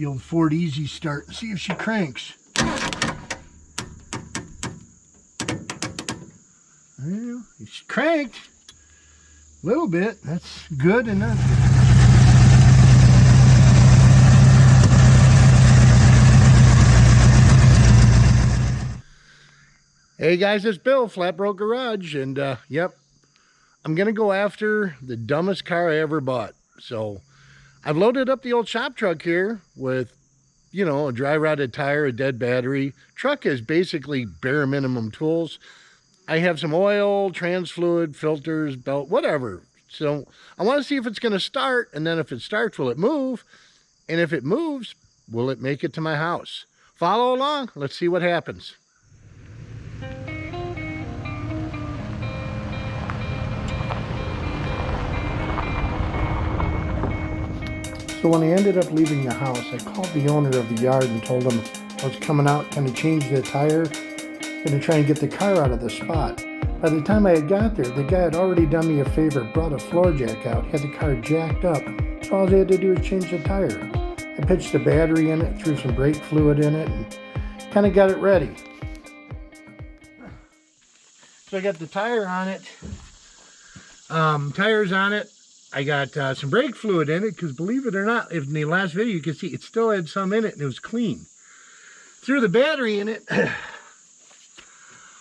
The old Ford Easy Start and see if she cranks. Well, it's cranked a little bit. That's good enough. Hey guys, it's Bill, Flat Broke Garage, and yep, I'm gonna go after the dumbest car I ever bought. So I've loaded up the old shop truck here with, you know, a dry rotted tire, a dead battery. Truck is basically bare minimum tools. I have some oil, trans fluid, filters, belt, whatever. So I want to see if it's going to start, and then if it starts, will it move? And if it moves, will it make it to my house? Follow along. Let's see what happens. So when I ended up leaving the house, I called the owner of the yard and told him I was coming out, going to change the tire, going to try and get the car out of the spot. By the time I had got there, the guy had already done me a favor, brought a floor jack out, had the car jacked up, so all I had to do was change the tire. I pitched the battery in it, threw some brake fluid in it, and kind of got it ready. So I got the tire on it, tires on it. I got some brake fluid in it, because believe it or not, in the last video you can see it still had some in it and it was clean. Threw the battery in it. I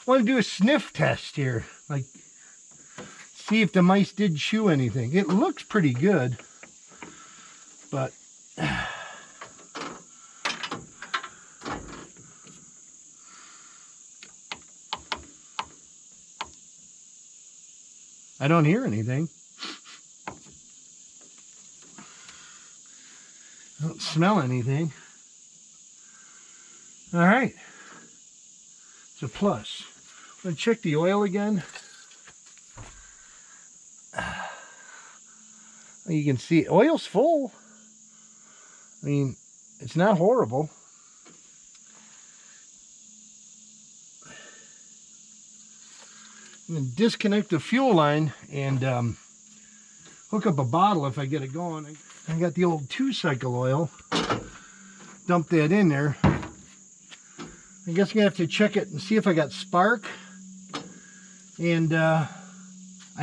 want to do a sniff test here, like see if the mice did chew anything. It looks pretty good, but I don't hear anything. I don't smell anything. All right, it's a plus. I'm gonna check the oil again. You can see oil's full. I mean, it's not horrible. I'm gonna disconnect the fuel line and hook up a bottle if I get it going. I got the old 2-cycle oil. Dump that in there. I guess I'm gonna have to check it and see if I got spark. And I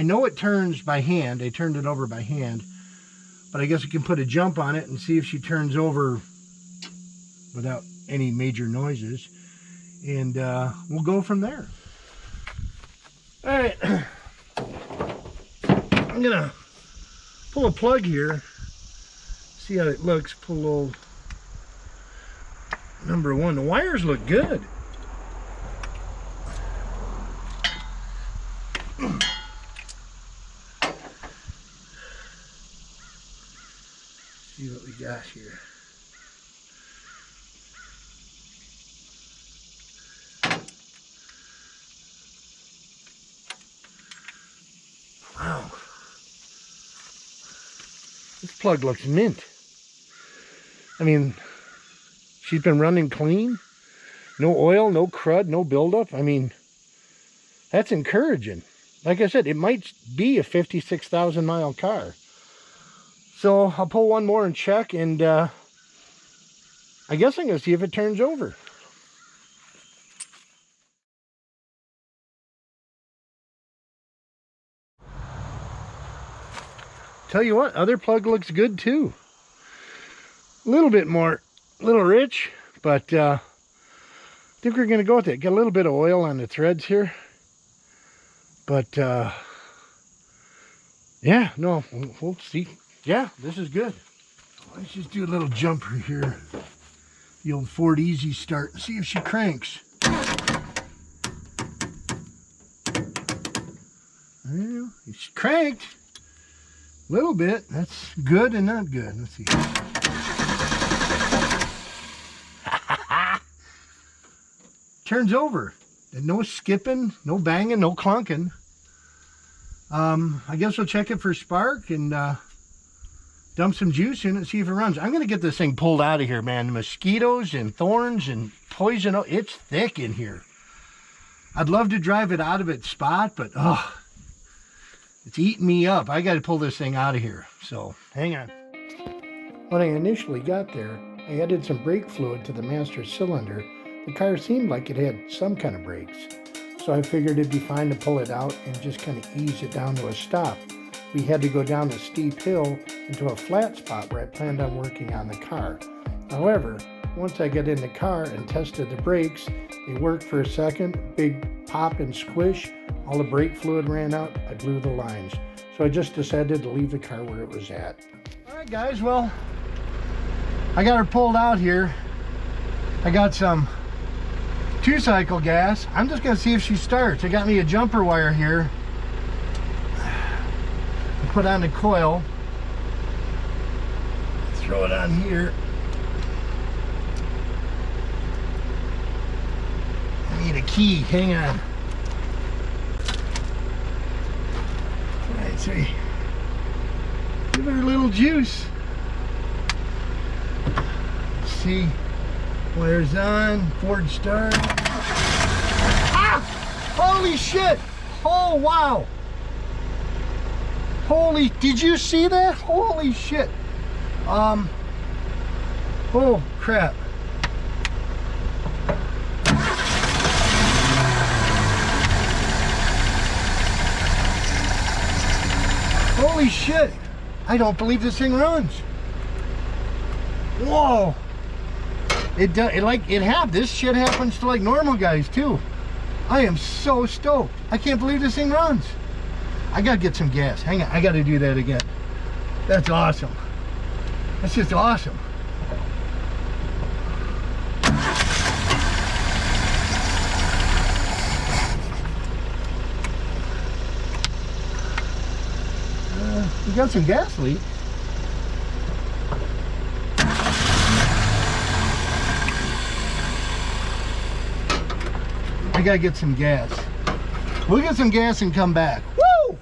know it turns by hand. I turned it over by hand, but I guess I can put a jump on it and see if she turns over without any major noises, and we'll go from there. All right, I'm gonna pull a plug here, see how it looks. Pull a little number one. The wires look good. See what we got here. Wow. This plug looks mint. I mean, she's been running clean. No oil, no crud, no buildup. I mean, that's encouraging. Like I said, it might be a 56,000 mile car. So I'll pull one more and check, and I guess I'm going to see if it turns over. Tell you what, other plug looks good too. A little bit more, a little rich, but I think we're going to go with it. Got a little bit of oil on the threads here. But yeah, no, we'll see. Yeah, this is good. Let's just do a little jumper here. The old Ford Easy Start and see if she cranks. Well, it's cranked a little bit. That's good and not good. Let's see. Turns over. And no skipping, no banging, no clunking. I guess we'll check it for spark and dump some juice in it and see if it runs. I'm going to get this thing pulled out of here, man. Mosquitoes and thorns and poison. It's thick in here. I'd love to drive it out of its spot, but oh, it's eating me up. I got to pull this thing out of here. So hang on. When I initially got there, I added some brake fluid to the master cylinder. The car seemed like it had some kind of brakes, so I figured it'd be fine to pull it out and just kind of ease it down to a stop. We had to go down a steep hill into a flat spot where I planned on working on the car. However, once I got in the car and tested the brakes, they worked for a second, big pop and squish, all the brake fluid ran out, I blew the lines. So I just decided to leave the car where it was at. All right guys, well, I got her pulled out here. I got some 2-cycle gas. I'm just gonna see if she starts. I got me a jumper wire here. I put on the coil. Throw it on here. I need a key, hang on. Let's see. Give her a little juice. Let's see. Wires on, Ford start. Ah! Holy shit! Oh wow! Holy, did you see that? Holy shit! Oh crap. Holy shit! I don't believe this thing runs. Whoa! This shit happens to like normal guys too. I am so stoked. I can't believe this thing runs. I gotta get some gas. Hang on, I gotta do that again. That's awesome. That's just awesome. We got some gas leak. I gotta get some gas. We'll get some gas and come back. Woo!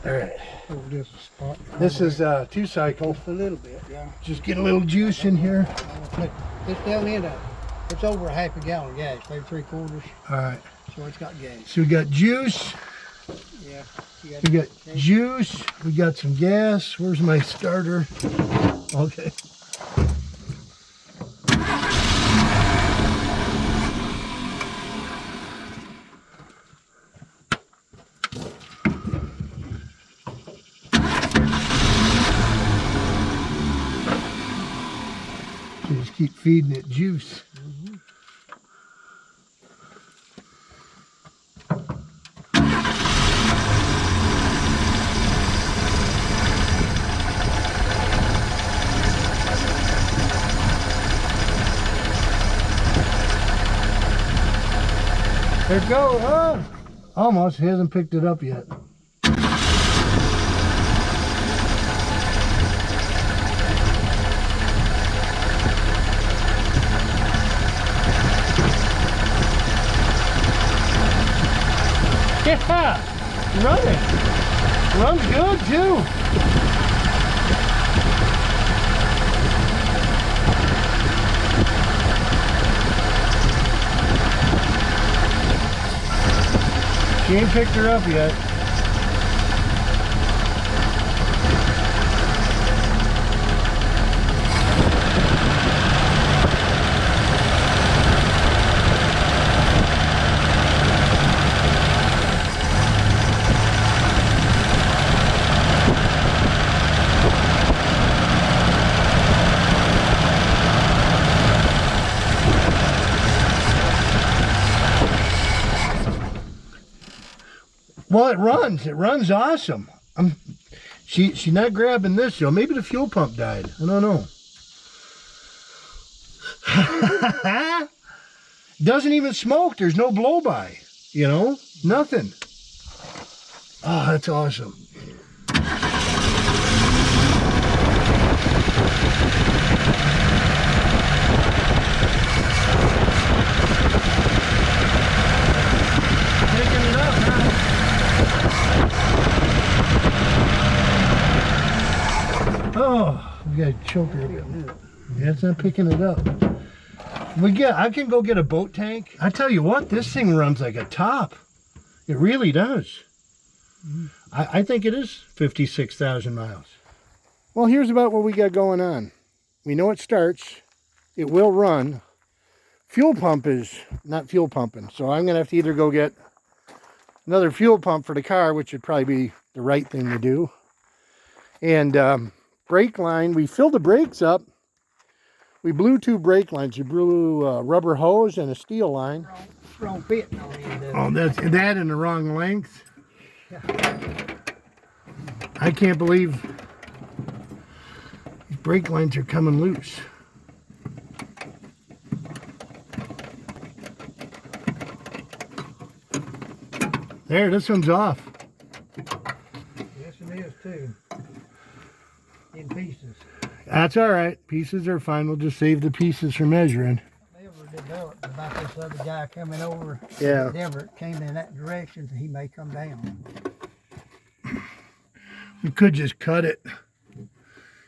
All right. Oh, there's a spot. This is 2-cycle. Just a little bit, yeah. Just get a little juice in here. It's down in it's over a half a gallon of gas, maybe 3/4. All right. So it's got gas. So we got juice. Yeah. We got juice. We got some gas. Where's my starter? Okay. So just keep feeding it juice. There it goes. Oh, almost. He hasn't picked it up yet. Yeah, running. Runs good too. She ain't picked her up yet. Well, it runs. It runs awesome. She's not grabbing this though. Maybe the fuel pump died. I don't know. Doesn't even smoke. There's no blow by. You know, nothing. Oh, that's awesome. Picking it up now. Oh, we got a choker. Yeah, it's not picking it up. I can go get a boat tank. I tell you what, this thing runs like a top. It really does. I think it is 56,000 miles. Well, here's about what we got going on. We know it starts. It will run. Fuel pump is not fuel pumping. So I'm going to have to either go get another fuel pump for the car, which would probably be the right thing to do. And brake line, we filled the brakes up. We blew 2 brake lines. We blew a rubber hose and a steel line. Wrong fit on the end of it. Oh, that's that in the wrong length. I can't believe these brake lines are coming loose. There, this one's off. Yes, it is too. In pieces. That's all right. Pieces are fine. We'll just save the pieces for measuring. Never developed about this other guy coming over. Yeah. Never came in that direction, so he may come down. We could just cut it.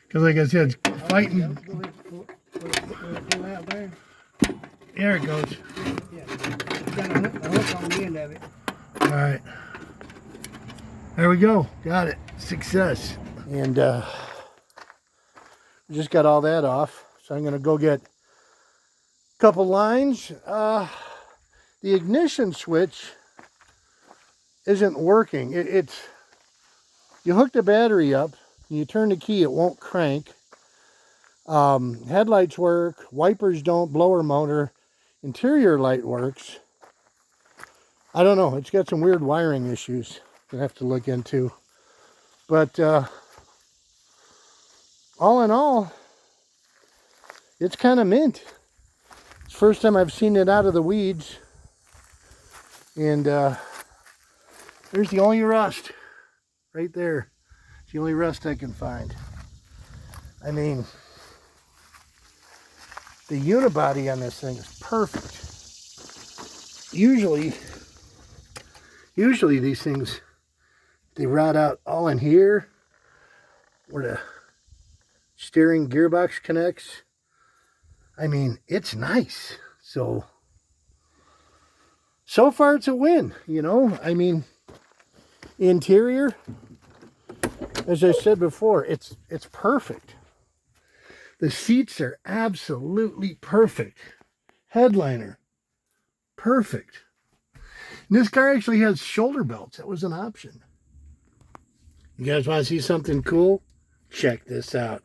Because like I said, it's fighting. Pull out there. There it goes. Yeah. Got a hook on the end of it. All right. There we go. Got it. Success. And we just got all that off. So I'm going to go get a couple lines. The ignition switch isn't working. It's you hook the battery up and you turn the key, it won't crank. Headlights work, wipers don't, blower motor, interior light works. I don't know, it's got some weird wiring issues I have to look into. But all in all, it's kind of mint. It's the first time I've seen it out of the weeds. And there's the only rust right there. It's the only rust I can find. I mean, the unibody on this thing is perfect. Usually these things, they rot out all in here where the steering gearbox connects. I mean, it's nice. So far it's a win, you know. I mean, interior, as I said before, it's perfect. The seats are absolutely perfect. Headliner, perfect. And this car actually has shoulder belts. That was an option. You guys want to see something cool? Check this out.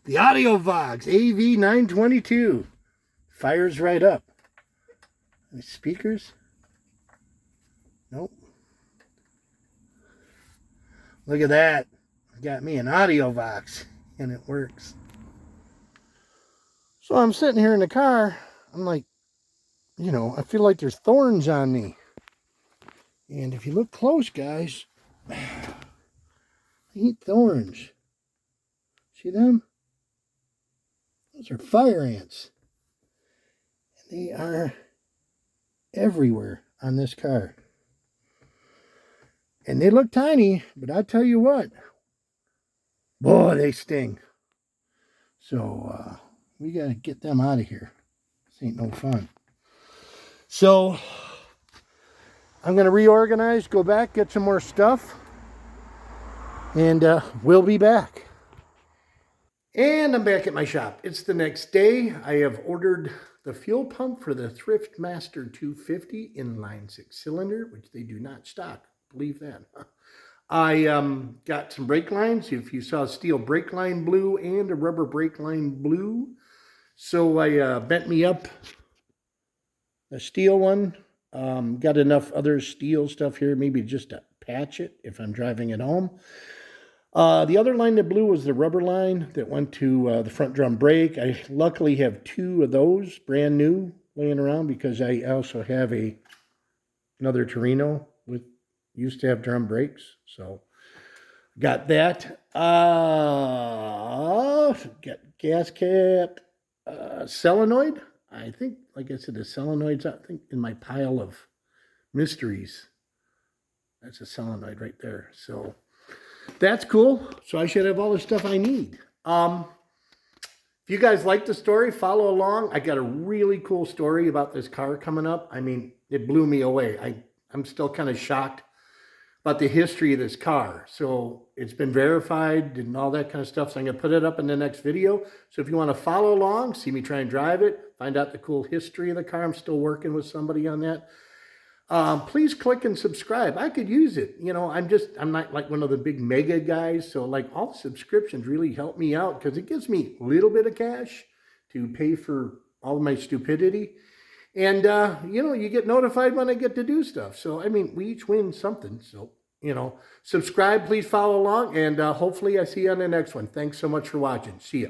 The Audio Vox AV922 fires right up. Any speakers? Nope. Look at that. Got me an Audio Vox and it works. So I'm sitting here in the car. I'm like, you know, I feel like there's thorns on me. And if you look close, guys, they ain't thorns. See them? Those are fire ants. And they are everywhere on this car. And they look tiny, but I tell you what, boy, they sting. So we got to get them out of here. This ain't no fun. So I'm going to reorganize, go back, get some more stuff, and we'll be back. And I'm back at my shop. It's the next day. I have ordered the fuel pump for the Thrift Master 250 inline 6-cylinder, which they do not stock. Believe that. I got some brake lines. If you saw, steel brake line blue and a rubber brake line blue. So I bent me up a steel one. Got enough other steel stuff here, maybe just to patch it if I'm driving it home. The other line that blew was the rubber line that went to the front drum brake. I luckily have 2 of those brand new laying around because I also have another Torino with used to have drum brakes. So got that. Got gas cap, solenoid. I think, like I said, the solenoid's, I think, in my pile of mysteries. That's a solenoid right there. So that's cool. So I should have all the stuff I need. If you guys like the story, follow along. I got a really cool story about this car coming up. I mean, it blew me away. I'm still kind of shocked. about the history of this car. So it's been verified and all that kind of stuff. So I'm going to put it up in the next video. So if you want to follow along, see me try and drive it, find out the cool history of the car. I'm still working with somebody on that. Please click and subscribe. I could use it. You know, I'm not like one of the big mega guys. So like all the subscriptions really help me out because it gives me a little bit of cash to pay for all of my stupidity. And, you know, you get notified when I get to do stuff. So, I mean, we each win something. So, you know, subscribe, please follow along. And hopefully I see you on the next one. Thanks so much for watching. See ya.